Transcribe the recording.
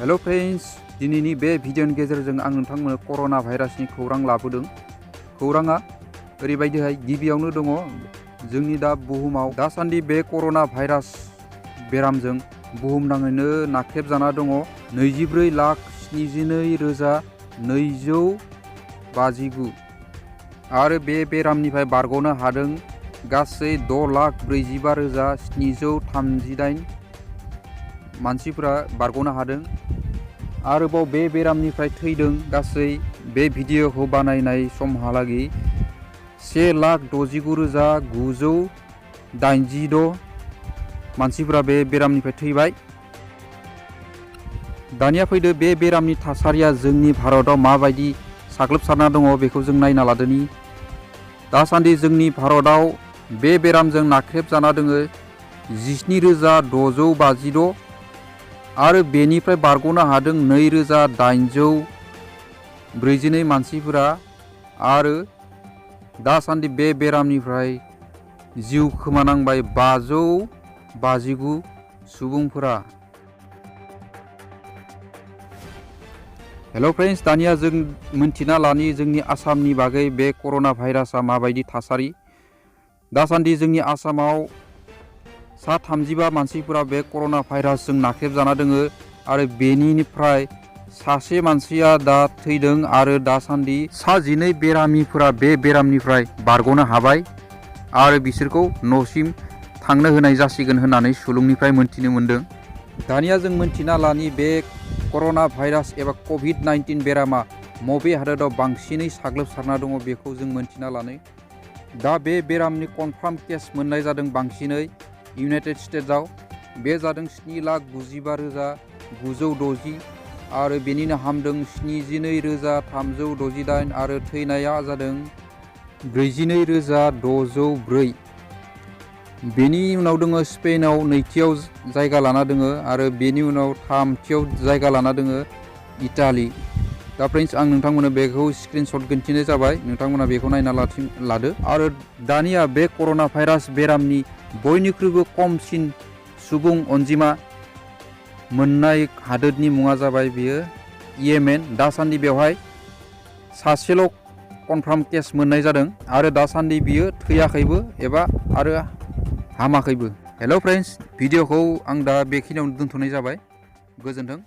Hello friends, दिनैनि बे भिडिअनि गेजेरजों आं नोंथांमोननो कर'ना भाइरासनि खौरां लाबोदों। खौराङा ओरैबायदिहाय गिबियावनो दङ जोंनि दा बुहुमाव दासान्दि बे कर'ना भाइरास बेरामजों बुहुमनाङैनो नाख्रेबजाना दङ 24,72,259 आरो बे बेरामनिफ्राय बारग'नो हादों गासै 6,45,738 मानसिफोरा बारग'नो हादों। आरोबाव बे बेरामनिफ्राय थैदों गासै बे भिडिअखौ बानायनाय समहालागै 1,69,986 मानसिफोरा बे बेरामनिफ्राय थैबाय। दानिया फैदो बे बेरामनि थासारिया जोंनि भारताव माबायदि साग्लोबसारना दङ बेखौ जों नायना लादोनि। दासान्दि जोंनि भारताव बे बेरामजों नाख्रेबजाना दोङो 17,652 आरो बेनिफ्राय बारग'नो हादों 2,842 मानसिफोरा आरो दासान्दि बे बेरामनिफ्राय जिउ खोमानांबाय 559 सुबुंफोरा। हेलो फ्रेंड्स, दानिया जों मोनथिना लानि जोंनि आसामनि बागै बे कर'ना भाइरासआ माबायदि थासारि। दासान्दि जोंनि आसामाव 35 मानसिफोरा बे कर'ना भाइरासजों नाख्रेबजाना दोङो आरो बेनिफ्राय सासे मानसिया दा थैदों आरो दासान्दि 12 बेरामिफोरा बे बेरामनिफ्राय बारग'नो हाबाय आरो बिसोरखौ न'सिम थांनो होनाय जासिगोन होननानै सुलुंनिफ्राय मोनथिनो मोन्दों। दानिया जों मोनथिना लानि बे कर'ना भाइरास एबा कभिड-19 बेरामा बबे हादोराव बांसिनै साग्लोबसारना दङ बेखौ जों मोनथिना लानो। दा बे बेरामनि कनफार्म केस मोननाय जादों बांसिनै इउनाइटेड स्टेट्सआव। बे जादों 7,62,960 आरो बेनिनो हामदों 72,368 आरो थैनाया जादों 42,604। बेनि उनाव दङ स्पेनआव नैथियाव जायगा लाना दोङो आरो बेनि उनाव थामथियाव जायगा लाना दोङो इटालि। दा फ्रेंड्स, आं नोंथांमोननो बेखौ स्क्रिनशट दिन्थिनाय जाबाय, नोंथांमोना बेखौ नायना लादो। आरो दानिया बे कर'ना भाइरास बेरामनि बयनिख्रुइबो खमसिन सुबुं अनजिमा मोननाय हादोरनि मुङा जाबाय बेयो येमेन। दासान्दि बेवहाय सासेल' कनफार्म केस मोननाय जादों आरो दासान्दि बियो थैयाखैबो एबा आरो हामाखैबो। हेलो फ्रेंड्स, भिडिअखौ आं दा बेखिनियावनो दोनथ'नाय जाबाय। गोजोन्थों।